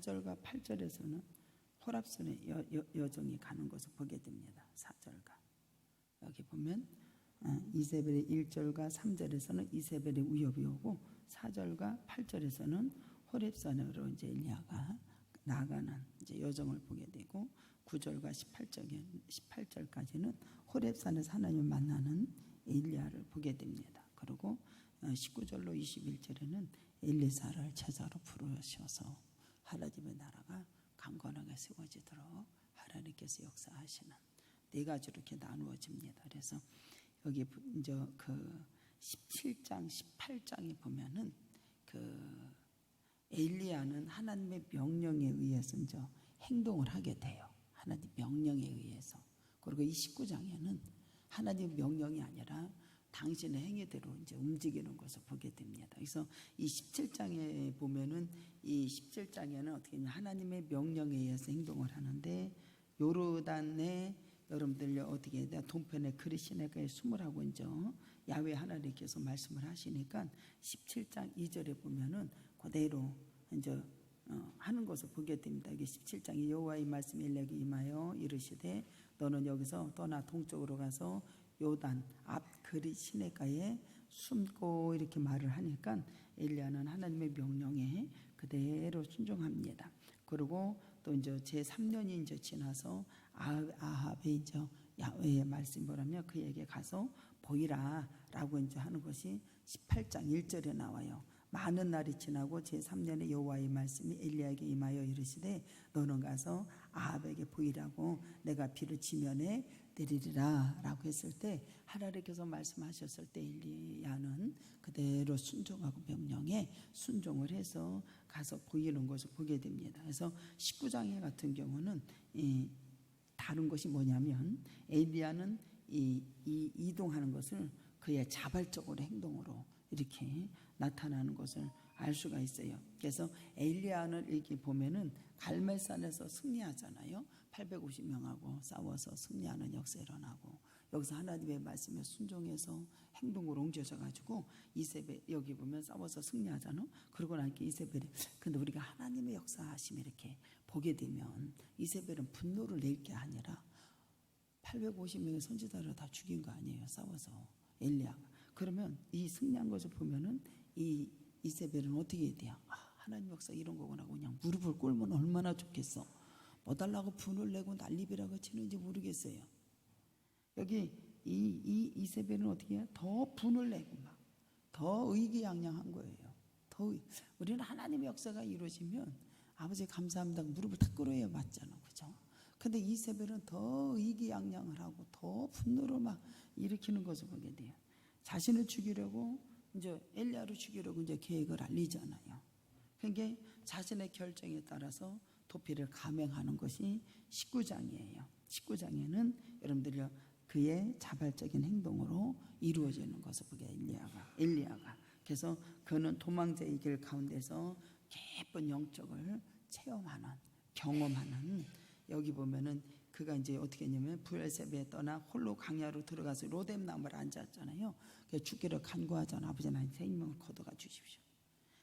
4절과 8절에서는 호랍산의 여종이 가는 것을 보게 됩니다. 4절과 여기 보면 이세벨의 1절과 3절에서는 이세벨의 위협이 오고 4절과 8절에서는 호렙산으로 이제 엘리야가 나가는 이제 여정을 보게 되고 9절과 18절까지는 호렙산에서 하나님을 만나는 엘리야를 보게 됩니다. 그리고 19절로 21절에는 엘리사를 제자로 부르셔서 하나님의 나라가 강건하게 세워지도록 하나님께서 역사하시는 네 가지로 이렇게 나누어집니다. 그래서 여기 이제 그 17장, 18장에 보면은 그 엘리야는 하나님의 명령에 의해서 이제 행동을 하게 돼요. 하나님 명령에 의해서. 그리고 이 19장에는 하나님 명령이 아니라 당신의 행위대로 이제 움직이는 것을 보게 됩니다. 그래서 이 17장에 보면은 이 17장에는 어떻게 하냐 하나님의 명령에 의해서 행동을 하는데 요르단에 여러분들 어떻게 해야 돼? 동편에 그리시네가에 숨으라고 이제 야훼 하나님께서 말씀을 하시니까 17장 2절에 보면은 그대로 이제 하는 것을 보게 됩니다. 이게 17장에 여호와의 말씀이 엘리야에게 임하여 이르시되 너는 여기서 떠나 동쪽으로 가서 요단 앞 그리시네가에 숨고 이렇게 말을 하니까 엘리야는 하나님의 명령에 그대로 순종합니다. 그리고 또 이제 제 3년이 이제 지나서 아합이 이제 야훼의 말씀이 뭐라면 그에게 가서 보이라라고 이제 하는 것이 18장 1절에 나와요. 많은 날이 지나고 제3년에 여호와의 말씀이 엘리야에게 임하여 이르시되 너는 가서 아합에게 보이라고 내가 비를 지면에 내리리라 라고 했을 때 하나님께서 말씀하셨을 때 엘리야는 그대로 순종하고 명령에 순종을 해서 가서 보이는 것을 보게 됩니다. 그래서 19장에 같은 경우는 다른 것이 뭐냐면 엘리야는 이 이동하는 것을 그의 자발적으로 행동으로 이렇게 나타나는 것을 알 수가 있어요. 그래서 엘리야는 이렇게 보면은 갈멜산에서 승리하잖아요. 850명하고 싸워서 승리하는 역사 일어나고 여기서 하나님의 말씀에 순종해서 행동으로 옮겨져 가지고 이세벨 여기 보면 싸워서 승리하잖아. 그러고 나니까 이세벨이 근데 우리가 하나님의 역사하심을 이렇게 보게 되면 이세벨은 분노를 낼 게 아니라 850명의 선지자를 다 죽인 거 아니에요. 싸워서 엘리야가. 그러면 이 승리한 것을 보면은 이 이세벨은 어떻게 해야 돼요? 하나님 역사 이런 거구나. 그냥 무릎을 꿇으면 얼마나 좋겠어. 뭐 달라고 분을 내고 난리비라고 치는지 모르겠어요. 여기 이 이세벨은 어떻게 해요? 더 분을 내고 막 더 의기양양한 거예요. 우리는 하나님의 역사가 이루어지면 아버지 감사합니다. 무릎을 탁 꿇어야 맞잖아, 그죠? 근데 이세벨은 더 의기양양을 하고 더 분노를 막 일으키는 것을 보게 돼요. 자신을 죽이려고 이제 엘리야를 죽이려고 이제 계획을 알리잖아요. 그러니까 자신의 결정에 따라서 도피를 감행하는 것이 19장이에요. 19장에는 여러분들이 그의 자발적인 행동으로 이루어지는 것을 보게 엘리야가. 그래서 그는 도망자의 길 가운데서 깊은 영적을 체험하는 경험하는 여기 보면은 그가 이제 어떻게 했냐면 브엘세바에 떠나 홀로 강야로 들어가서 로뎀 나무를 앉았잖아요. 그래서 죽기를 간구하잖아. 아버지 나의 생명을 거둬가 주십시오.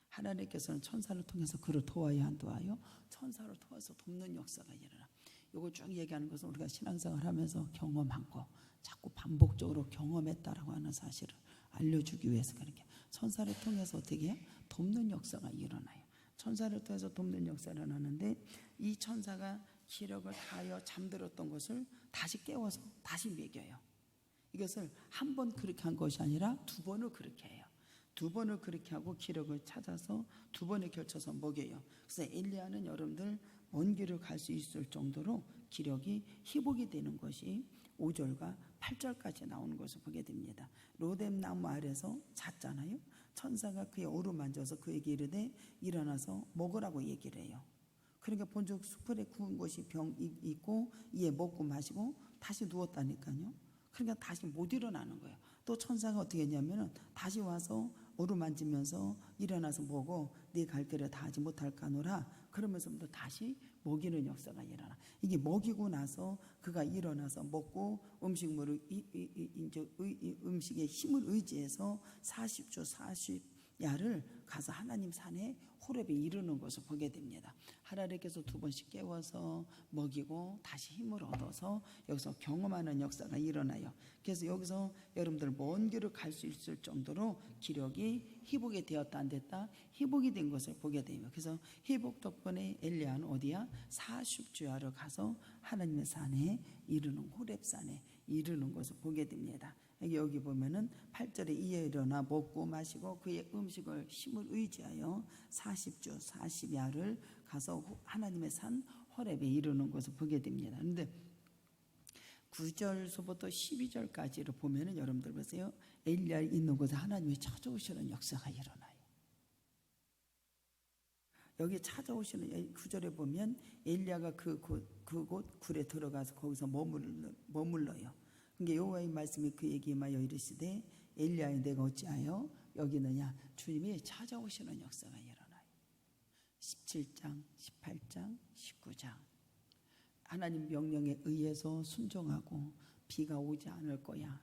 하나님께서는 천사를 통해서 그를 도와야 한도하여 천사를 통해서 돕는 역사가 일어나. 이거 쭉 얘기하는 것은 우리가 신앙생활 하면서 경험한 거 자꾸 반복적으로 경험했다라고 하는 사실을 알려주기 위해서 그렇게 천사를 통해서 어떻게 해요? 돕는 역사가 일어나요. 천사를 통해서 돕는 역사가 일어나는데 이 천사가 기력을 다하여 잠들었던 것을 다시 깨워서 다시 먹여요. 이것을 한 번 그렇게 한 것이 아니라 두 번을 그렇게 해요. 두 번을 그렇게 하고 기력을 찾아서 두 번에 걸쳐서 먹여요. 그래서 엘리야는 여러분들 먼 길을 갈 수 있을 정도로 기력이 회복이 되는 것이 5절과 8절까지 나오는 것을 보게 됩니다. 로뎀 나무 아래서 잤잖아요. 천사가 그의 어루만져서 그에게 이르되 일어나서 먹으라고 얘기를 해요. 그러니까 본즉 수풀에 구운 것이 병 있고 이에 먹고 마시고 다시 누웠다니까요. 그러니까 다시 못 일어나는 거예요. 또 천사가 어떻게 했냐면은 다시 와서 어루만지면서 일어나서 먹어 네 갈 길을 다 하지 못할까노라 그러면서부터 다시 먹이는 역사가 일어나. 이게 먹이고 나서 그가 일어나서 먹고 음식물을 음식의 힘을 의지해서 40주 40야를 가서 하나님 산에 호렙에 이르는 것을 보게 됩니다. 하나님께서 두 번씩 깨워서 먹이고 다시 힘을 얻어서 여기서 경험하는 역사가 일어나요. 그래서 여기서 여러분들 먼 길을 갈 수 있을 정도로 기력이 회복이 되었다 안 됐다? 회복이 된 것을 보게 돼요. 그래서 회복 덕분에 엘리야는 어디야? 40주야로 가서 하나님의 산에 이르는 호렙산에 이르는 것을 보게 됩니다. 여기 보면은 8절에 이에 일어나 먹고 마시고 그의 음식을 힘을 의지하여 40주 40야를 가서 하나님의 산 호렙에 이르는 것을 보게 됩니다. 그런데 9절서부터 12절까지를 보면은 여러분들 보세요. 엘리야 있는 곳에 하나님이 찾아오시는 역사가 일어나요. 여기 찾아오시는 9절에 보면 엘리야가 그곳 굴에 들어가서 거기서 머물러요. 그러니까 여호와의 말씀이 그에게 임하여 이르시되 엘리야여 내가 어찌하여 여기 있느냐. 주님이 찾아오시는 역사가 일어나요. 17장 18장 19장 하나님 명령에 의해서 순종하고 비가 오지 않을 거야.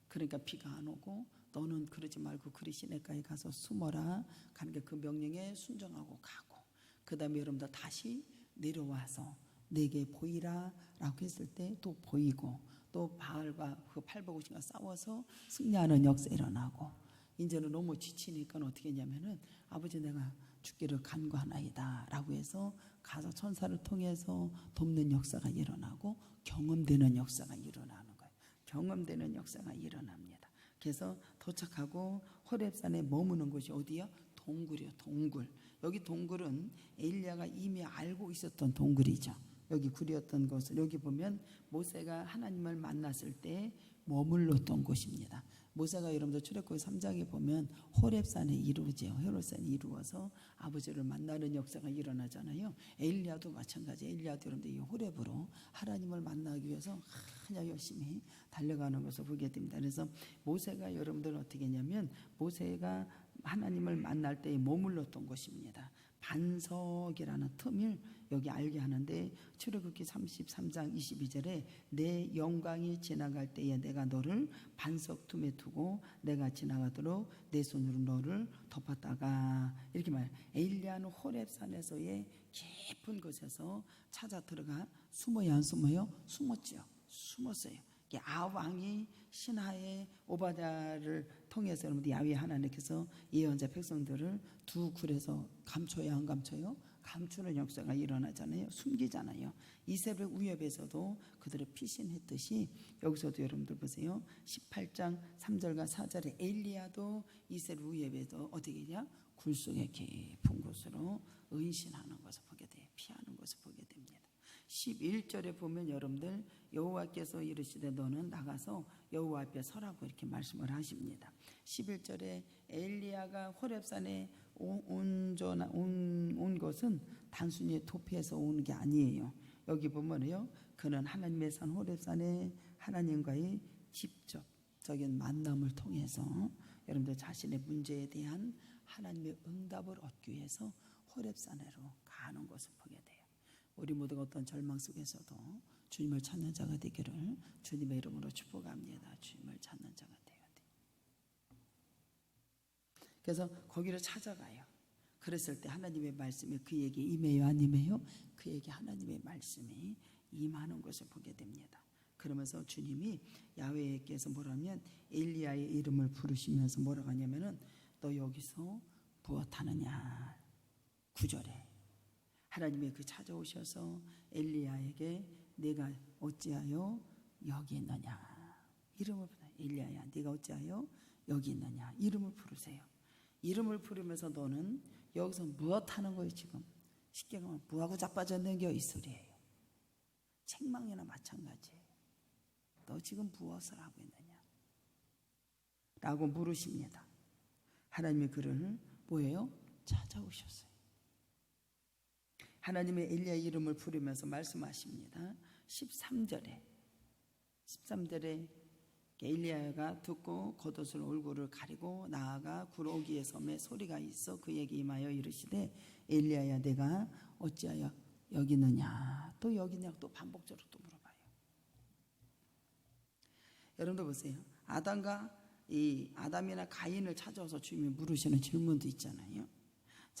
그러니까 비가 안 오고 너는 그러지 말고 그리 시내가에 가서 숨어라. 그러니까 그 명령에 순종하고 가고 그 다음에 여러분들 다시 내려와서 내게 보이라 라고 했을 때 또 보이고 또 바알과 그 850과 싸워서 승리하는 역사 일어나고 이제는 너무 지치니까 어떻게 했냐면은 아버지 내가 죽기를 간구하나이다 라고 해서 가서 천사를 통해서 돕는 역사가 일어나고 경험되는 역사가 일어나는 거예요. 경험되는 역사가 일어납니다. 그래서 도착하고 호렙산에 머무는 곳이 어디요? 동굴이요. 동굴. 여기 동굴은 엘리야가 이미 알고 있었던 동굴이죠. 여기 굴이었던 것을 여기 보면 모세가 하나님을 만났을 때 머물렀던 곳입니다. 모세가 여러분들 출애굽기 3장에 보면 호렙산에 이루어져요. 호렙산에 이루어서 아버지를 만나는 역사가 일어나잖아요. 엘리야도 마찬가지. 엘리야도 여러분들 이 호렙으로 하나님을 만나기 위해서 그냥 열심히 달려가는 것을 보게 됩니다. 그래서 모세가 여러분들 어떻게 했냐면 모세가 하나님을 만날 때에 머물렀던 곳입니다. 반석이라는 틈을 여기 알게 하는데 출애굽기 33장 22절에 내 영광이 지나갈 때에 내가 너를 반석 틈에 두고 내가 지나가도록 내 손으로 너를 덮었다가 이렇게 말해요. 엘리야는 호렙산에서의 깊은 곳에서 찾아 들어가 숨어야 안 숨어요? 숨었죠. 숨었어요. 아왕이 신하의 오바댜를 통해서 여러분들 야훼 하나님께서 예언자 백성들을 두 굴에서 감춰야 안 감춰요? 감추는 역사가 일어나잖아요. 숨기잖아요. 이세벨 우엽에서도 그들을 피신했듯이 여기서도 여러분들 보세요. 18장 3절과 4절에 엘리야도 이세벨 우엽에서 어떻게 되냐? 굴 속에 깊은 곳으로 은신하는 것을 보게 돼요. 피하는 것을 보게 됩니다. 11절에 보면 여러분들 여호와께서 이르시되 너는 나가서 여호와 앞에 서라고 이렇게 말씀을 하십니다. 11절에 엘리야가 호렙산에 온 것은 단순히 도피해서 온 게 아니에요. 여기 보면요, 그는 하나님의 산 호렙산에 하나님과의 직접적인 만남을 통해서 여러분들 자신의 문제에 대한 하나님의 응답을 얻기 위해서 호렙산으로 가는 것을 보게 돼요. 우리 모두가 어떤 절망 속에서도 주님을 찾는 자가 되기를 주님의 이름으로 축복합니다. 주님을 찾는 자가 되어야 돼요. 그래서 거기를 찾아가요. 그랬을 때 하나님의 말씀이 그에게 임해요, 안 임해요? 그에게 하나님의 말씀이 임하는 것을 보게 됩니다. 그러면서 주님이 야훼께서 뭐라면 엘리야의 이름을 부르시면서 뭐라고 하냐면은 너 여기서 무엇하느냐. 9절에 하나님이 그 찾아오셔서 엘리야에게 내가 어찌하여 여기 있느냐. 이름을 부르세요. 엘리야야 네가 어찌하여 여기 있느냐. 이름을 부르세요. 이름을 부르면서 너는 여기서 무엇 하는 거예요 지금? 쉽게 말하면 뭐하고 자빠졌는겨 이 소리예요. 책망이나 마찬가지예요. 너 지금 무엇을 하고 있느냐 라고 물으십니다. 하나님이 그를 뭐예요? 찾아오셨어요. 하나님의 엘리야의 이름을 부르면서 말씀하십니다. 13절에 엘리야가 듣고 겉옷을 얼굴을 가리고 나아가 구로기의 섬에 소리가 있어 그에게 임하여 이르시되 엘리야야 내가 어찌하여 여기 있느냐. 또 여기 있냐 또 반복적으로 또 물어봐요. 여러분들 보세요. 아담이나 가인을 찾아와서 주님이 물으시는 질문도 있잖아요.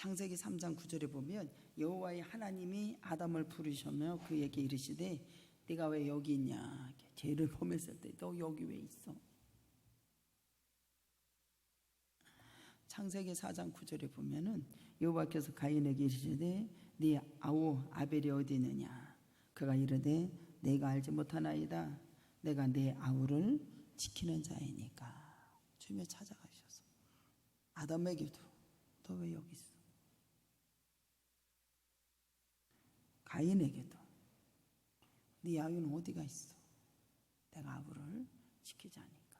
창세기 3장 9절에 보면 여호와의 하나님이 아담을 부르셨며 그에게 이르시되 네가 왜 여기 있냐. 죄를 범했을 때 너 여기 왜 있어? 창세기 4장 9절에 보면은 여호와께서 가인에게 이르시되 네 아우 아벨이 어디 있느냐. 그가 이르되 내가 알지 못하나이다. 내가 내 아우를 지키는 자이니까. 주님이 찾아가셔서 아담에게도 너 왜 여기 있어? 가인에게도 네 아우는 어디가 있어? 내가 아우를 지키자니까.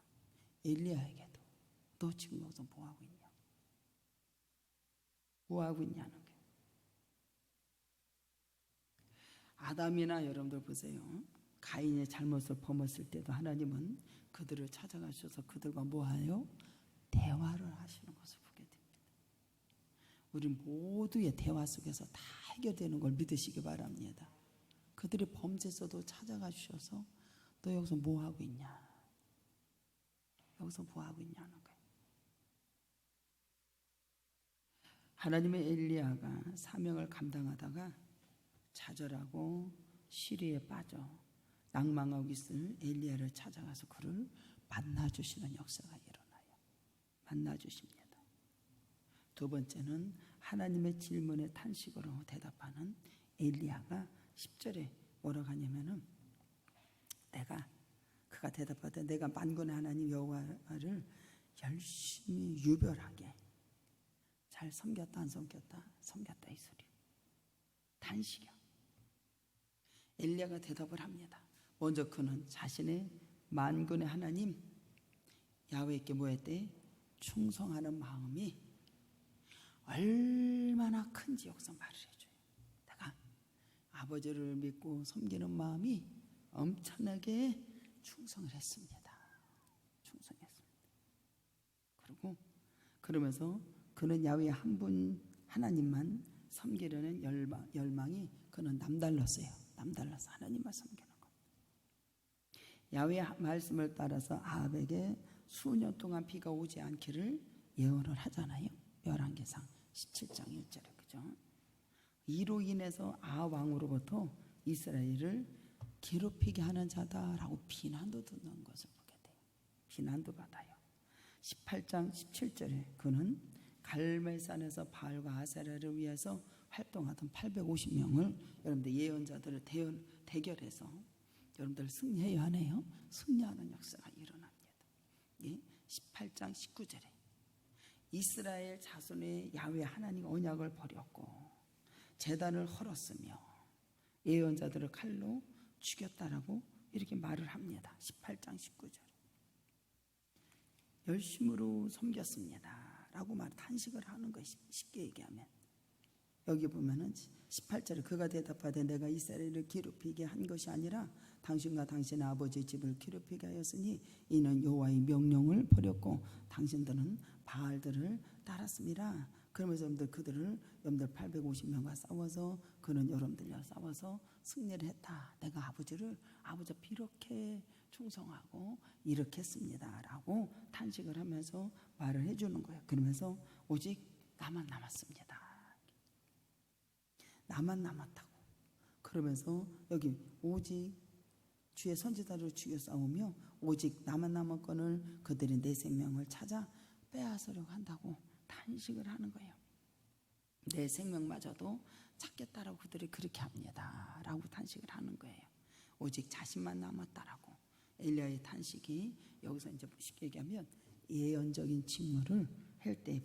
엘리야에게도 너 지금 여기서 뭐하고 있냐? 뭐하고 있냐는 게. 아담이나 여러분들 보세요. 가인의 잘못을 범했을 때도 하나님은 그들을 찾아가셔서 그들과 뭐하요? 대화를 하시는 것을 보게 됩니다. 우리 모두의 대화 속에서 다 해결되는 걸 믿으시기 바랍니다. 그들이 범죄에서도 찾아가 주셔서 너 여기서 뭐하고 있냐? 여기서 뭐하고 있냐는 거예요. 하나님의 엘리야가 사명을 감당하다가 좌절하고 시리에 빠져 낭망하고 있을 엘리야를 찾아가서 그를 만나주시는 역사가 일어나요. 만나주십니다. 두 번째는 하나님의 질문에 탄식으로 대답하는 엘리야가 10절에 뭐라고 하냐면은 그가 대답하되 내가 만군의 하나님 여호와를 열심히 유별하게 잘 섬겼다 안 섬겼다? 섬겼다 이 소리. 탄식이야. 엘리야가 대답을 합니다. 먼저 그는 자신의 만군의 하나님 야훼께 뭐 했대? 충성하는 마음이 얼마나 큰지 여기서 말을 해줘요. 내가 아버지를 믿고 섬기는 마음이 엄청나게 충성을 했습니다. 충성했습니다. 그리고 그러면서 그는 야훼 한 분 하나님만 섬기려는 열망이 그는 남달랐어요. 남달라서 하나님만 섬기는 것. 야훼 말씀을 따라서 아합에게 수년 동안 비가 오지 않기를 예언을 하잖아요. 열왕기상 17장 1절에 그죠? 이로 인해서 아합 왕으로부터 이스라엘을 괴롭히게 하는 자다라고 비난도 듣는 것을 보게 돼요. 비난도 받아요. 18장 17절에 그는 갈멜산에서 바알과 아세라를 위해서 활동하던 850명을 여러분들 예언자들을 대결해서 여러분들 승리해야 하네요. 승리하는 역사가 일어납니다. 18장 19절에 이스라엘 자손의 야훼 하나님 언약을 버렸고 제단을 헐었으며 예언자들을 칼로 죽였다라고 이렇게 말을 합니다. 18장 19절 열심으로 섬겼습니다 라고 탄식을 하는 것이 쉽게 얘기하면 여기 보면은 18절에 그가 대답하되 내가 이스라엘을 괴롭히게 한 것이 아니라 당신과 당신의 아버지의 집을 괴롭히게 하였으니 이는 여호와의 명령을 버렸고 당신들은 바알들을 따랐습니다. 그러면서 여러분들 850명과 싸워서 그는 여러분들과 싸워서 승리를 했다. 내가 아버지 이렇게 충성하고 이렇게 했습니다 라고 탄식을 하면서 말을 해주는 거예요. 그러면서 오직 나만 남았습니다. 나만 남았다고. 그러면서 여기 오직 주의 선지자를 죽여 싸우며 오직 나만 남았거늘 그들이 내 생명을 찾아 빼앗으려고 한다고 탄식을 하는 거예요. 내 생명마저도 찾겠다라고 그들이 그렇게 합니다 라고 탄식을 하는 거예요. 오직 자신만 남았다라고. 엘리야의 탄식이 여기서 이제 쉽게 얘기하면 예언적인 직무를 할 때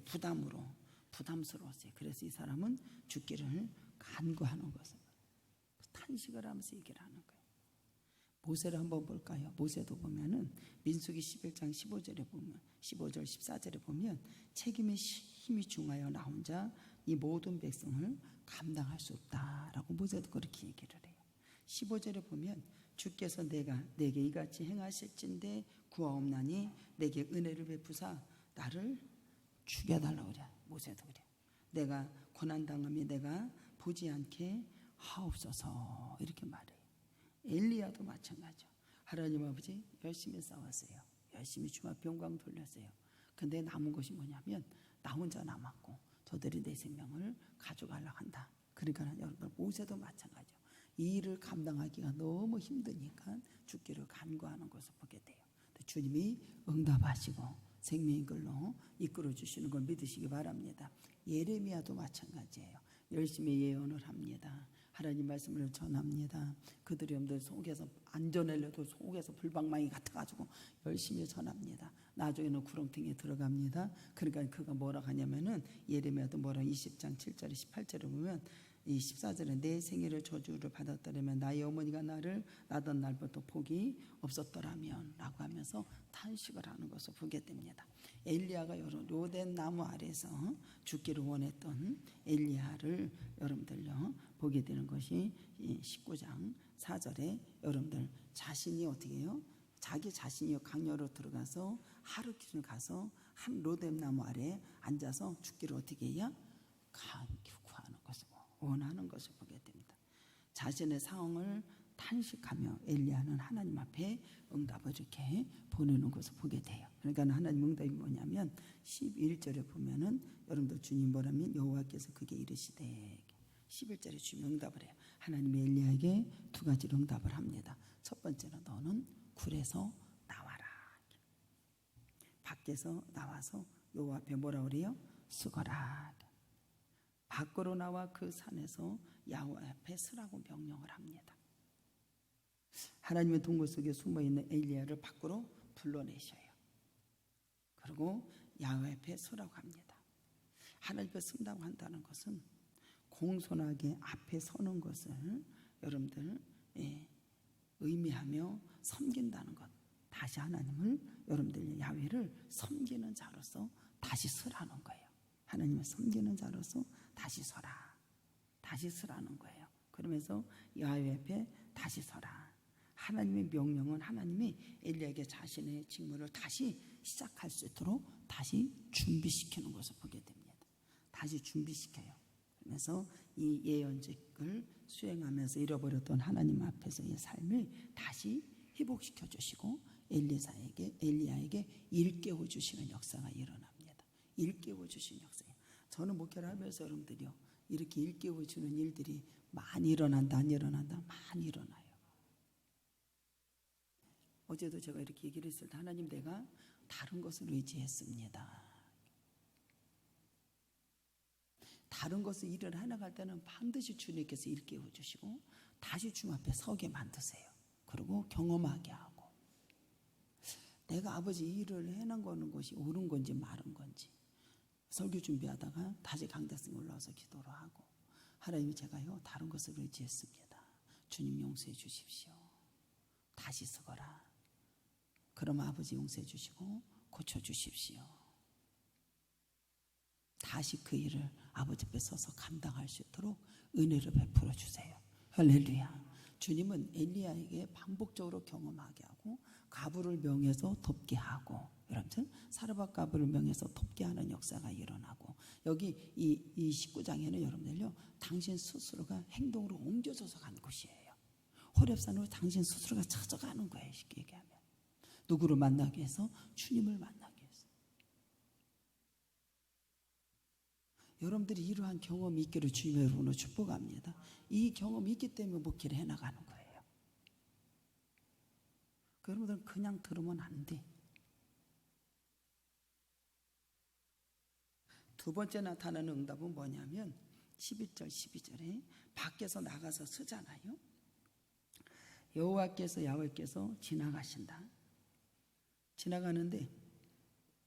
부담스러웠어요. 그래서 이 사람은 죽기를 간구하는 것을 탄식을 하면서 얘기를 하는 거예요. 모세를 한번 볼까요? 모세도 보면은 민수기 11장 15절에 보면 15절 14절에 보면 책임의 힘이 중하여 나 혼자 이 모든 백성을 감당할 수 없다라고 모세도 그렇게 얘기를 해요. 15절에 보면 주께서 내게 이같이 행하실진대 구하옵나니 내게 은혜를 베푸사 나를 죽여달라고 그래. 모세도 그래. 내가 고난당함이 내가 보지 않게 하옵소서 이렇게 말해요. 엘리야도 마찬가지죠. 하나님 아버지 열심히 싸웠어요. 열심히 주마 병광 돌렸어요. 근데 남은 것이 뭐냐면 나 혼자 남았고 저들이 내 생명을 가져가려고 한다. 그러니까 여러분 모세도 마찬가지예요. 이 일을 감당하기가 너무 힘드니까 죽기를 간구하는 것을 보게 돼요. 주님이 응답하시고 생명의 길로 이끌어 주시는 걸 믿으시기 바랍니다. 예레미야도 마찬가지예요. 열심히 예언을 합니다. 하나님 말씀을 전합니다. 그들이 여러분들 속에서 안전하려도 속에서 불방망이 같아가지고 열심히 전합니다. 나중에는 구렁텅이에 들어갑니다. 그러니까 그가 뭐라 하냐면은 예레미야도 뭐라 20장 7절에 18절에 보면 이 14절에 내 생애를 저주를 받았더라면 나의 어머니가 나를 낳던 날부터 복이 없었더라면 라고 하면서 탄식을 하는 것을 보게 됩니다. 엘리야가 로덴 나무 아래서 죽기를 원했던 엘리야를 여러분들요 보게 되는 것이 19장 4절에 여러분들 자신이 어떻게 해요? 자기 자신이 강요로 들어가서 하루키를 가서 한 로뎀 나무 아래에 앉아서 죽기를 어떻게 해야? 구하는 것을 원하는 것을 보게 됩니다. 자신의 상황을 탄식하며 엘리야는 하나님 앞에 응답을 이렇게 보내는 것을 보게 돼요. 그러니까 하나님 응답이 뭐냐면 11절에 보면은 여러분들 주님 뭐라면 여호와께서 그게 이르시되 11절에 주님 응답을 해요. 하나님이 엘리야에게 두 가지로 응답을 합니다. 첫 번째는 너는 굴에서 나와라. 밖에서 나와서 여호와 앞에 뭐라 그래요? 서거라. 밖으로 나와 그 산에서 야훼 앞에 서라고 명령을 합니다. 하나님의 동굴 속에 숨어있는 엘리야를 밖으로 불러내셔요. 그리고 야훼 앞에 서라고 합니다. 하나님 앞에 선다고 한다는 것은 공손하게 앞에 서는 것을 여러분들 의미하며 섬긴다는 것. 다시 하나님을 여러분들 야훼를 섬기는 자로서 다시 서라는 거예요. 하나님을 섬기는 자로서 다시 서라. 다시 서라는 거예요. 그러면서 야훼 앞에 다시 서라. 하나님의 명령은 하나님이 엘리야에게 자신의 직무를 다시 시작할 수 있도록 다시 준비시키는 것을 보게 됩니다. 다시 준비시켜요. 그래서 이 예언직을 수행하면서 잃어버렸던 하나님 앞에서의 삶을 다시 회복시켜 주시고 엘리야에게 일깨워 주시는 역사가 일어납니다. 일깨워 주시는 역사예요. 저는 목회를 하면서 여러분들이요 이렇게 일깨워 주는 일들이 많이 일어난다 안 일어난다 많이 일어나요. 어제도 제가 이렇게 얘기를 했을 때 하나님 내가 다른 것을 의지했습니다. 다른 것을 일을 해나갈 때는 반드시 주님께서 일깨워 주시고 다시 주님 앞에 서게 만드세요. 그리고 경험하게 하고 내가 아버지 이 일을 해나가는 것이 옳은 건지 마른 건지 설교 준비하다가 다시 강대상에 올라와서 기도를 하고 하나님이 제가요 다른 것을 의지했습니다. 주님 용서해 주십시오. 다시 서거라. 그럼 아버지 용서해 주시고 고쳐주십시오. 다시 그 일을 아버지 앞에 서서 감당할 수 있도록 은혜를 베풀어 주세요. 할렐루야. 주님은 엘리야에게 반복적으로 경험하게 하고 가부를 명해서 돕게 하고 여러분 사르밧 가부를 명해서 돕게 하는 역사가 일어나고 여기 이 19장에는 여러분들요 당신 스스로가 행동으로 옮겨져서 간 곳이에요. 호렙산으로 당신 스스로가 찾아가는 거예요. 쉽게 얘기하면 누구를 만나기 위해서? 주님을 만나기 위해서. 여러분들이 이러한 경험이 있기를 주님의 이름으로 축복합니다. 이 경험이 있기 때문에 목회를 해나가는 거예요. 여러분들은 그냥 들으면 안 돼. 두 번째 나타나는 응답은 뭐냐면 11절 12절에 밖에서 나가서 서잖아요. 야훼께서 지나가신다. 지나가는데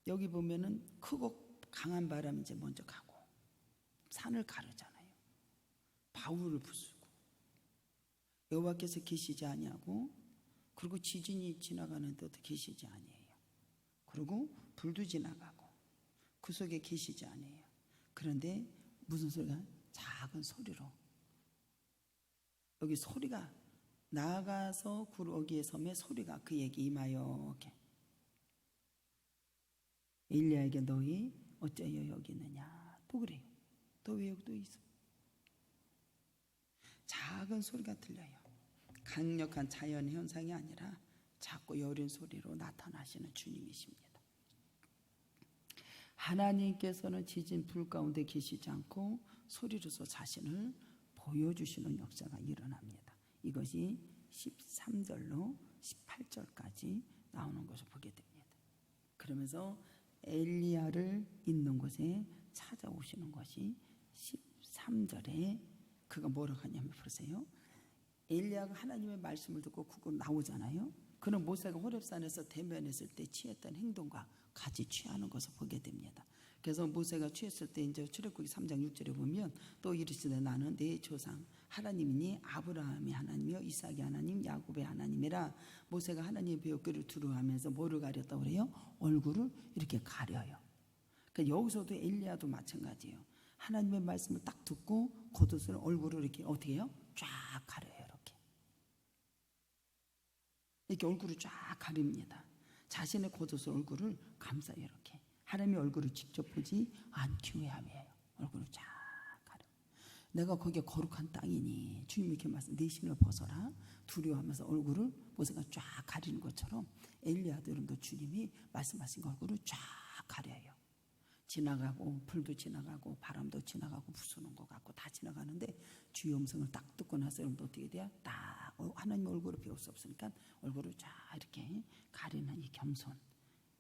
여기 보면은 크고 강한 바람이 이제 먼저 가고 산을 가르잖아요. 바울을 부수고 여호와께서 계시지 아니하고 그리고 지진이 지나가는데도 계시지 아니에요. 그리고 불도 지나가고 그 속에 계시지 아니에요. 그런데 무슨 소리가? 작은 소리로 여기 소리가 나가서 구러기에 섬에 소리가 그에게 임하여 엘리야에게 너희 어째여 여기 있느냐 또 그래요. 또 왜 여기 또 있어? 작은 소리가 들려요. 강력한 자연 현상이 아니라 작고 여린 소리로 나타나시는 주님이십니다. 하나님께서는 지진 불 가운데 계시지 않고 소리로서 자신을 보여주시는 역사가 일어납니다. 이것이 13절로 18절까지 나오는 것을 보게 됩니다. 그러면서 엘리야를 있는 곳에 찾아오시는 것이 13절에 그가 뭐라고 하냐면 보세요. 엘리야가 하나님의 말씀을 듣고 그거 나오잖아요. 그는 모세가 호렙산에서 대면했을 때 취했던 행동과 같이 취하는 것을 보게 됩니다. 그래서 모세가 취했을 때 이제 출애굽기 3장 6절에 보면 또 이르시되 나는 내 조상 하나님이니 아브라함의 하나님이요 이삭의 하나님 야곱의 하나님이라. 모세가 하나님의 배우기를 두려워하면서 뭐를 가렸다고 그래요? 얼굴을 이렇게 가려요. 그러니까 여기서도 엘리야도 마찬가지예요. 하나님의 말씀을 딱 듣고 겉옷을 얼굴을 이렇게 어떻게 해요? 쫙 가려요. 이렇게 얼굴을 쫙 가립니다. 자신의 겉옷을 얼굴을 감싸요. 이렇게 하나님의 얼굴을 직접 보지 않기 위함이에요. 얼굴을 쫙 가려. 내가 거기에 거룩한 땅이니 주님 이렇게 말씀 내 신을 벗어라 두려워하면서 얼굴을 모세가 쫙 가리는 것처럼 엘리야도 여러분도 주님이 말씀하신 얼굴을 쫙 가려요. 지나가고 불도 지나가고 바람도 지나가고 부수는 것 같고 다 지나가는데 주의 음성을 딱 듣고 나서 여러분도 어떻게 돼요? 딱 하나님 얼굴을 배울 수 없으니까 얼굴을 쫙 이렇게 가리는 이 겸손,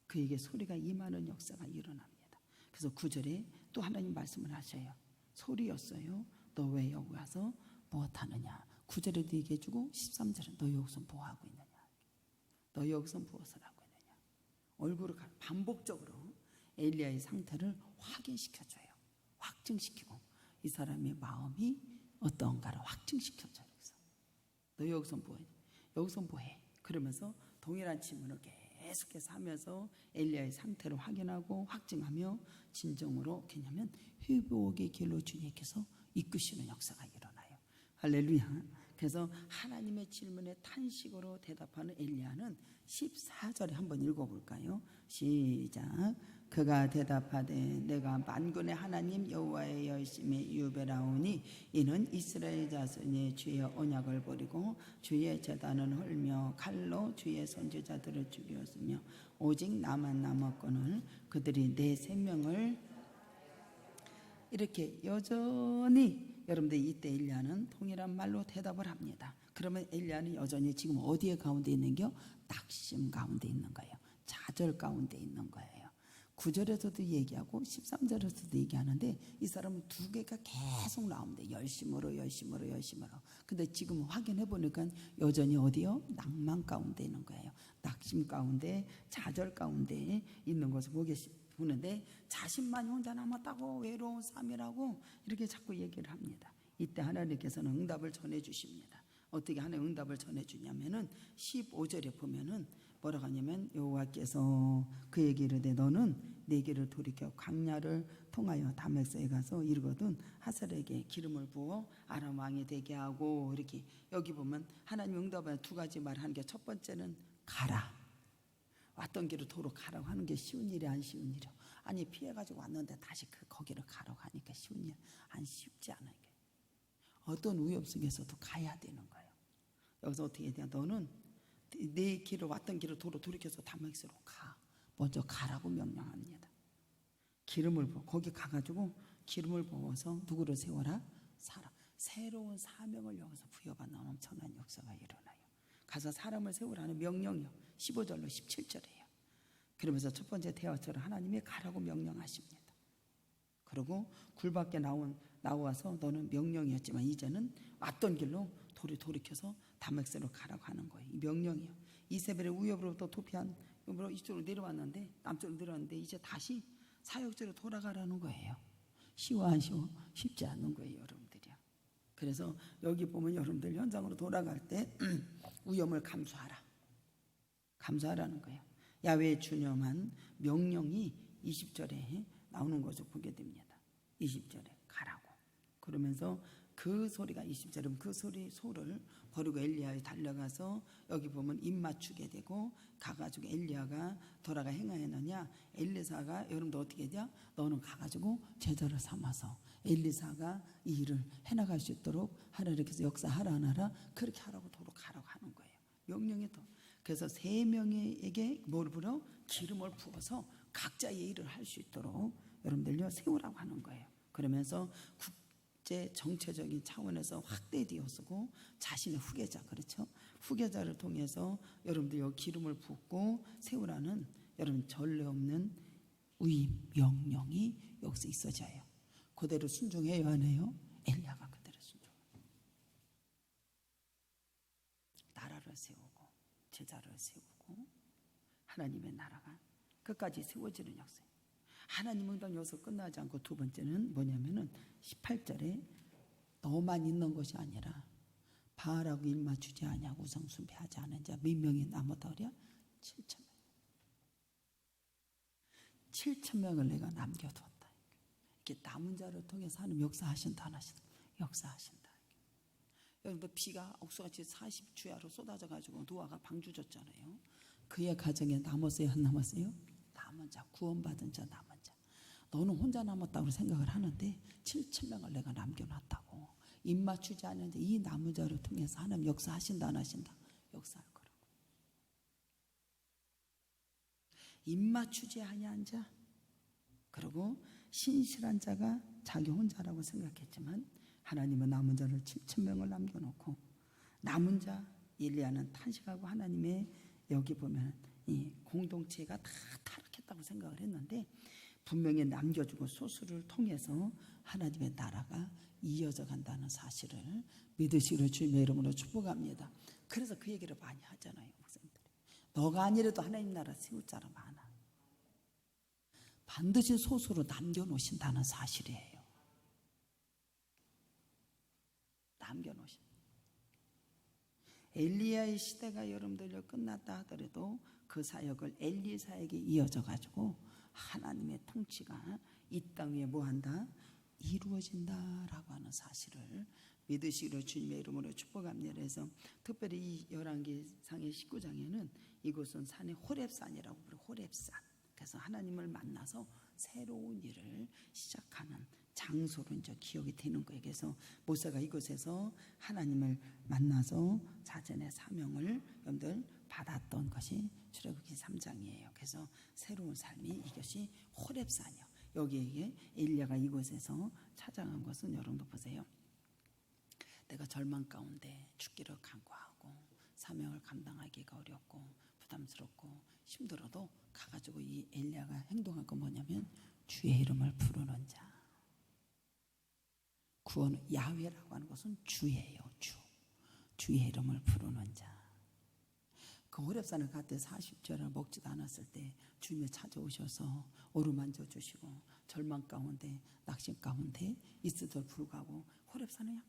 그에게 소리가 임하는 역사가 일어납니다. 그래서 9절에 또 하나님 말씀을 하셔요. 소리였어요. 너 왜 여기 와서 무엇하느냐. 9절에도 얘기해주고 13절에 너 여기서 뭐하고 있느냐. 너 여기서 무엇을 하고 있느냐. 얼굴을 반복적으로 엘리야의 상태를 확인시켜줘요. 확증시키고 이 사람의 마음이 어떤가를 확증시켜줘요. 그래서 너 여기서 뭐해? 여기서 뭐해? 그러면서 동일한 질문을 계속해서 하면서 엘리야의 상태를 확인하고 확증하며 진정으로 뭐냐면 회복의 길로 주님께서 이끄시는 역사가 일어나요. 할렐루야. 그래서 하나님의 질문에 탄식으로 대답하는 엘리야는 14절에 한번 읽어볼까요? 시작. 그가 대답하되 내가 만군의 하나님 여호와의 열심히 유배라오니 이는 이스라엘 자손이 주의 언약을 버리고 주의 제단을 헐며 칼로 주의 선지자들을 죽였으며 오직 나만 남았거늘 그들이 내 생명을 이렇게 여전히 여러분들 이때 엘리야는 동일한 말로 대답을 합니다. 그러면 엘리야는 여전히 지금 어디에 가운데 있는겨? 낙심 가운데 있는 거예요. 좌절 가운데 있는 거예요. 9절에서도 얘기하고 13절에서도 얘기하는데 이 사람은 두 개가 계속 나옵니다. 열심으로. 근데 지금 확인해 보니까 여전히 어디요? 낭만 가운데 있는 거예요. 낙심 가운데 좌절 가운데 있는 것을 보는데 자신만이 혼자 남았다고 외로운 삶이라고 이렇게 자꾸 얘기를 합니다. 이때 하나님께서는 응답을 전해 주십니다. 어떻게 하나님 응답을 전해 주냐면은 15절에 보면은 뭐라고 하냐면 여호와께서 그에게 이르되 너는 내 길을 돌이켜 광야를 통하여 다메섹에 가서 이르거든 하살에게 기름을 부어 아람 왕이 되게 하고. 이렇게 여기 보면 하나님 응답에 두 가지 말하는 게 첫 번째는 가라. 왔던 길을 도로 가라고 하는 게 쉬운 일이 안 쉬운 일이요. 아니 피해가지고 왔는데 다시 거기를 가라고 하니까 쉬운 일 안 쉽지 않아요. 어떤 위협 속에서도 가야 되는 거예요. 여기서 어떻게 해야 돼? 너는 내 길을 왔던 길을 도로 돌이켜서 다메섹으로 가. 먼저 가라고 명령합니다. 기름을 부어 거기 가가지고 기름을 부어서 누구를 세워라? 사람. 새로운 사명을 여기서 부여받는 엄청난 역사가 일어나요. 가서 사람을 세우라는 명령이요. 15절로 17절이에요. 그러면서 첫 번째 대화처럼 하나님이 가라고 명령하십니다. 그리고 굴밖에 나와서 너는 명령이었지만 이제는 왔던 길로 돌이켜서 다메섹으로 가라고 하는 거예요. 이 명령이요. 이세벨의 위협으로부터 도피한 이쪽으로 내려왔는데 남쪽으로 내려왔는데 이제 다시 사역지로 돌아가라는 거예요. 쉬워 안 쉬워? 쉽지 않은 거예요, 여러분들이요. 그래서 여기 보면 여러분들 현장으로 돌아갈 때 위험을 감수하라는 거예요. 야훼의 준엄한 명령이 20절에 나오는 것을 보게 됩니다. 20절에 가라고. 그러면서 그 소리가 20절에 그 소를 버리고 엘리야에 달려가서 여기 보면 입 맞추게 되고 가가지고 엘리야가 돌아가 행하였느냐. 엘리사가 여러분들 어떻게 해야? 너는 가가지고 제자를 삼아서 엘리사가 이 일을 해나갈 수 있도록 하나님께서 역사하라 안 하라 그렇게 하라고 도로 가라고 하는 거예요. 명령에 더. 그래서 세 명에게 뭘 부어? 기름을 부어서 각자의 일을 할 수 있도록 여러분들요 세우라고 하는 거예요. 그러면서 국제 정체적인 차원에서 확대되어서고 자신의 후계자, 그렇죠? 후계자를 통해서 여러분들 여기 기름을 붓고 세우라는 여러분 전례 없는 위임 명령이 여기서 있어져요. 그대로 순종해야 하네요. 엘리야가 그대로 순종. 나라를 세우고 제자를 세우고 하나님의 나라가 끝까지 세워지는 역사. 하나님은 여기서 끝나지 않고 두 번째는 뭐냐면은 18절에 너만 있는 것이 아니라 바알하고 일 맞추지 아니하고 우상 숭배하지 않은 자 몇 명이 남았다 그래요? 7천 명. 7천 명을 내가 남겨두었다. 이렇게 남은 자를 통해서 하나님 역사하신다 안 하신다? 역사하신다. 여러분 비가 옥수같이 40주야로 쏟아져 가지고 노아가 방주 줬잖아요. 그의 가정에 남았어요 안 남았어요? 남은 자, 구원받은 자, 남은 자. 너는 혼자 남았다고 생각을 하는데 7천 명을 내가 남겨놨다고. 입 맞추지 않는데 이 남은 자를 통해서 하나님 역사하신다 안 하신다? 역사할 거라고. 입 맞추지 아니한 자, 그리고 신실한 자가 자기 혼자라고 생각했지만 하나님은 남은 자를 7천 명을 남겨놓고 남은 자 엘리야는 탄식하고 하나님의 여기 보면 이 공동체가 다 타락했다고 생각을 했는데 분명히 남겨주고 소수를 통해서 하나님의 나라가 이어져 간다는 사실을 믿으시기를 주님의 이름으로 축복합니다. 그래서 그 얘기를 많이 하잖아요, 목사님들이. 너가 아니라도 하나님 나라 세울 자라 많아. 반드시 소수로 남겨놓으신다는 사실이에요. 남겨놓으신. 엘리야의 시대가 여러분들요 끝났다 하더라도 그 사역을 엘리사에게 이어져 가지고 하나님의 통치가 이 땅 위에 뭐한다? 이루어진다라고 하는 사실을 믿으시기로 주님의 이름으로 축복합니다. 그래서 특별히 이 열왕기상의 19장에는 이곳은 산의 호렙산이라고 부르고 호렙산. 그래서 하나님을 만나서 새로운 일을 시작하는 장소로 이제 기억이 되는 거예요. 그래서 모세가 이곳에서 하나님을 만나서 자전의 사명을 여러분들 받았던 것이 출애굽기 3장이에요. 그래서 새로운 삶이 이것이 호렙산이요. 여기에 엘리야가 이곳에서 찾아간 것은 여러분도 보세요. 내가 절망 가운데 죽기를 간구하고 사명을 감당하기가 어렵고 부담스럽고 힘들어도 가가지고 이 엘리야가 행동한 건 뭐냐면 주의 이름을 부르는 자. 구원 야훼라고 하는 것은 주예요. 주의 이름을 부르는 자. 그 호렙산을 갈 때 40절을 먹지도 않았을 때 주님이 찾아오셔서 어루만져 주시고 절망 가운데 낙심 가운데 있어도 불구하고 호렙산을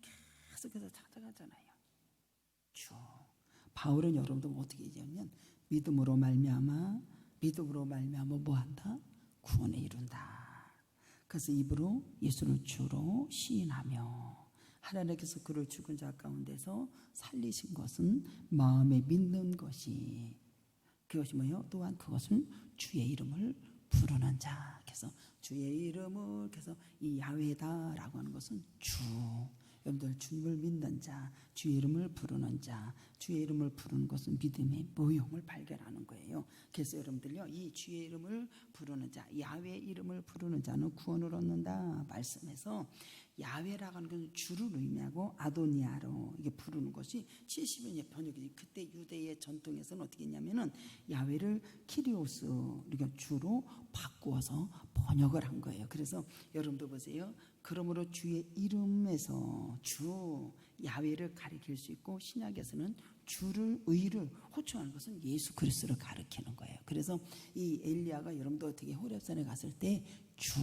계속해서 찾아가잖아요. 주. 바울은 여러분들 어떻게 얘기하면 믿음으로 말미암아 뭐한다? 구원에 이룬다. 그래서 입으로 예수를 주로 시인하며 하나님께서 그를 죽은 자 가운데서 살리신 것은 마음에 믿는 것이 그것이 뭐예요? 또한 그것은 주의 이름을 부르는 자. 그래서 주의 이름을 그래서 이 야훼다라고 하는 것은 주. 여러분들 주님을 믿는 자, 주의 이름을 부르는 자, 주의 이름을 부르는 것은 믿음의 모형을 발견하는 거예요. 그래서 여러분들요, 이 주의 이름을 부르는 자, 야훼 이름을 부르는 자는 구원을 얻는다 말씀에서 야훼라고 하는 것은 주를 의미하고 아도니아로 이게 부르는 것이 70년의 번역이지. 그때 유대의 전통에서는 어떻게 했냐면은 야훼를 키리오스 우리가 주로 바꾸어서 번역을 한 거예요. 그래서 여러분도 보세요. 그러므로 주의 이름에서 주 야훼를 가리킬 수 있고 신약에서는 주를 의를 호칭하는 것은 예수 그리스도를 가리키는 거예요. 그래서 이 엘리야가 여러분도 어떻게 호렙산에 갔을 때 주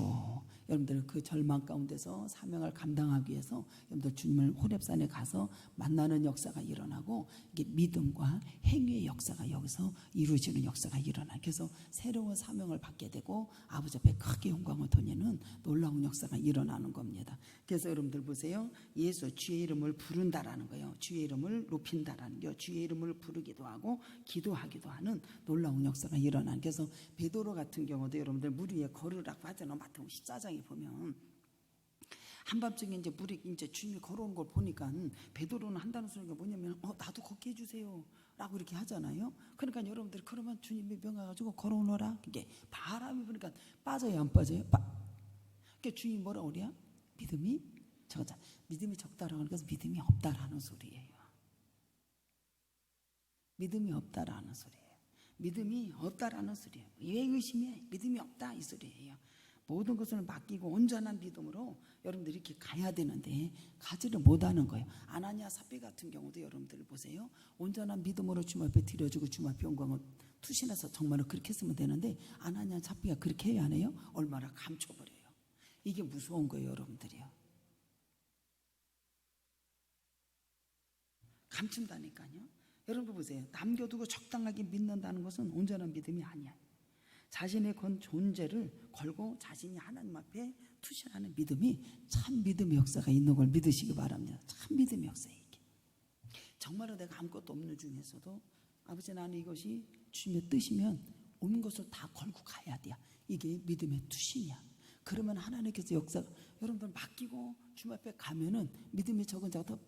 여러분들 그 절망 가운데서 사명을 감당하기 위해서 여러분들 주님을 호렙산에 가서 만나는 역사가 일어나고 이게 믿음과 행위의 역사가 여기서 이루어지는 역사가 일어나. 그래서 새로운 사명을 받게 되고 아버지 앞에 크게 영광을 돌리는 놀라운 역사가 일어나는 겁니다. 그래서 여러분들 보세요. 예수 주의 이름을 부른다라는 거예요. 주의 이름을 높인다라는 거예요. 주의 이름을 부르기도 하고 기도하기도 하는 놀라운 역사가 일어나는. 그래서 베드로 같은 경우도 여러분들 물 위에 걸으라고 하잖아요. 마태복음 14장에 보면 한밤중에 이제 물에 이제 주님이 걸어오는 걸 보니까 베드로는 한다는 소리가 뭐냐면 나도 걷게 해주세요 라고 이렇게 하잖아요. 그러니까 여러분들이 그러면 주님이 명하가지고 걸어오너라. 이게 바람이 부니까 빠져요 안 빠져요? 그러니까 주님이 뭐라 그래요? 믿음이 적다. 믿음이 적다라고 하는 것은 믿음이 없다라는 소리예요. 믿음이 없다라는 소리예요. 믿음이 없다라는 소리예요. 왜 의심해? 믿음이 없다 이 소리예요. 모든 것을 맡기고 온전한 믿음으로 여러분들이 이렇게 가야 되는데 가지를 못하는 거예요. 아나니아 삽비 같은 경우도 여러분들 보세요. 온전한 믿음으로 주님 앞에 드려주고 주님 앞에 영광을 투신해서 정말로 그렇게 했으면 되는데 아나니아 삽비가 그렇게 해야 안 해요? 얼마나 감춰버려요. 이게 무서운 거예요 여러분들이요. 감춘다니까요. 여러분 보세요. 남겨두고 적당하게 믿는다는 것은 온전한 믿음이 아니야. 자신의 존재를 걸고 자신이 하나님 앞에 투신하는 믿음이 참 믿음의 역사가 있는 걸 믿으시기 바랍니다. 참 믿음의 역사예요. 이게. 정말로 내가 아무것도 없는 중에서도 아버지 나는 이것이 주님의 뜻이면 온 것을 다 걸고 가야 돼요. 이게 믿음의 투신이야. 그러면 하나님께서 역사가 여러분들 맡기고 주님 앞에 가면은 믿음이 적은 자가 더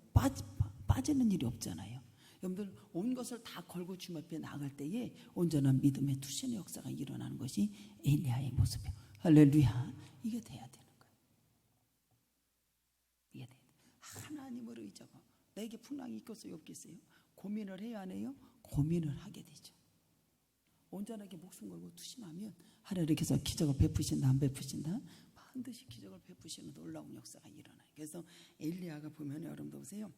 빠지는 일이 없잖아요. 여러분들 온 것을 다 걸고 주님 앞에 나갈 때에 온전한 믿음의 투신의 역사가 일어나는 것이 엘리야의 모습이에요. 할렐루야. 이게 돼야 되는 거예요. 이게 돼야 돼요. 하나님을 의지하고 내게 풍랑이 있겠어요 없겠어요? 고민을 해야 안 해요? 고민을 하게 되죠. 온전하게 목숨 걸고 투신하면 하나님께서 기적을 베푸신다 안 베푸신다? 반드시 기적을 베푸시는 놀라운 역사가 일어나요. 그래서 엘리야가 보면 여러분들 보세요.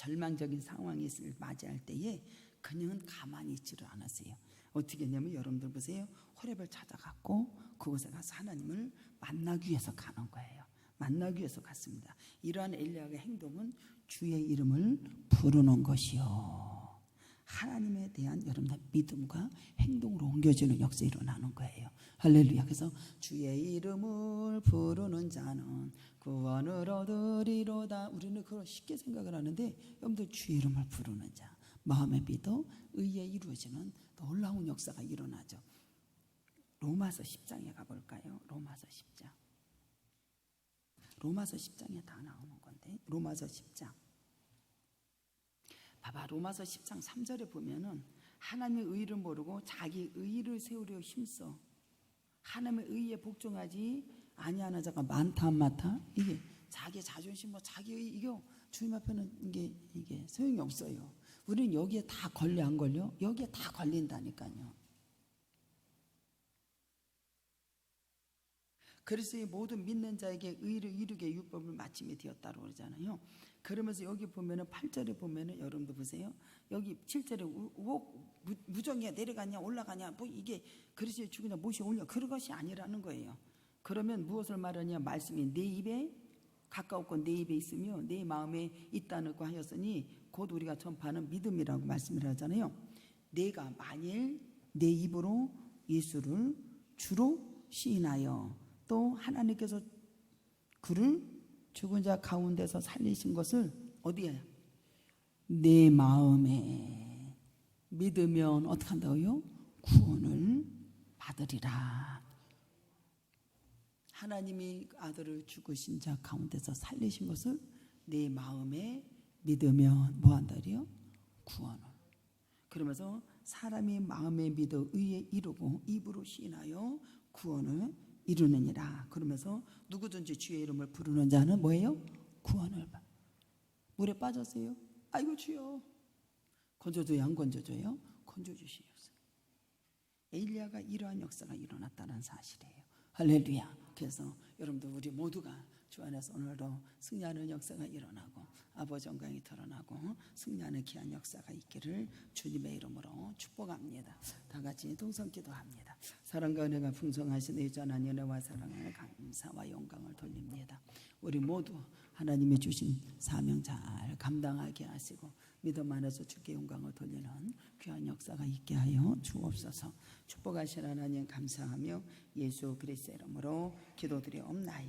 절망적인 상황을 맞이할 때에 그냥은 가만히 있지를 않았어요. 어떻게 했냐면 여러분들 보세요. 호렙을 찾아갔고 그곳에 가서 하나님을 만나기 위해서 가는 거예요. 만나기 위해서 갔습니다. 이러한 엘리야의 행동은 주의 이름을 부르는 것이요. 하나님에 대한 여러분의 믿음과 행동으로 옮겨지는 역사 일어나는 거예요. 할렐루야. 그래서 주의 이름을 부르는 자는 구원을 얻으리로다. 우리는 그걸 쉽게 생각을 하는데 여러분들 주의 이름을 부르는 자 마음에 믿어 의에 이루어지는 놀라운 역사가 일어나죠. 로마서 10장에 가볼까요? 로마서 10장. 로마서 10장에 다 나오는 건데 로마서 10장 봐봐. 로마서 10장 3절에 보면은 하나님의 의를 모르고 자기 의를 세우려 힘써 하나님의 의에 복종하지 아니하는 자가 많다 안 많다? 이게 자기 자존심 자기 의 이거 주님 앞에는 이게 소용이 없어요. 우리는 여기에 다 걸려 안 걸려? 여기에 다 걸린다니까요. 그래서 이 모든 믿는 자에게 의를 이루게 율법을 마침에 되었다고 그러잖아요. 그러면서 여기 보면은 8절에 보면은 여러분도 보세요. 여기 7절에 무정이야 내려가냐 올라가냐 뭐 이게 그리스도의 죽으냐 못이 올려 그런 것이 아니라는 거예요. 그러면 무엇을 말하냐? 말씀이 내 입에 가까웠고 내 입에 있으며 내 마음에 있다고 하였으니 곧 우리가 전파하는 믿음이라고 말씀을 하잖아요. 내가 만일 내 입으로 예수를 주로 시인하여 또 하나님께서 그를 죽은 자 가운데서 살리신 것을 어디에? 내 마음에 믿으면 어떻게 한다고요? 구원을 받으리라. 하나님이 아들을 죽으신 자 가운데서 살리신 것을 내 마음에 믿으면 뭐 한다리요? 구원을. 그러면서 사람이 마음에 믿어 의에 이루고 입으로 시인하여 구원을 이루느니라. 그러면서 누구든지 주의 이름을 부르는 자는 뭐예요? 구원을 받. 물에 빠졌어요? 아이고 주여. 건져줘요 안 건져줘요? 건져주시옵소서. 엘리야가 이러한 역사가 일어났다는 사실이에요. 할렐루야. 그래서 여러분들 우리 모두가 주 안에서 오늘도 승리하는 역사가 일어나고 아버지 영광이 드러나고 승리하는 귀한 역사가 있기를 주님의 이름으로 축복합니다. 다 같이 동성 기도합니다. 사랑과 은혜가 풍성하신 의전한 은혜와 사랑을 감사와 영광을 돌립니다. 우리 모두 하나님이 주신 사명 잘 감당하게 하시고 믿음 안에서 주께 영광을 돌리는 귀한 역사가 있게 하여 주옵소서. 축복하신 하나님 감사하며 예수 그리스도의 이름으로 기도드리옵나이다.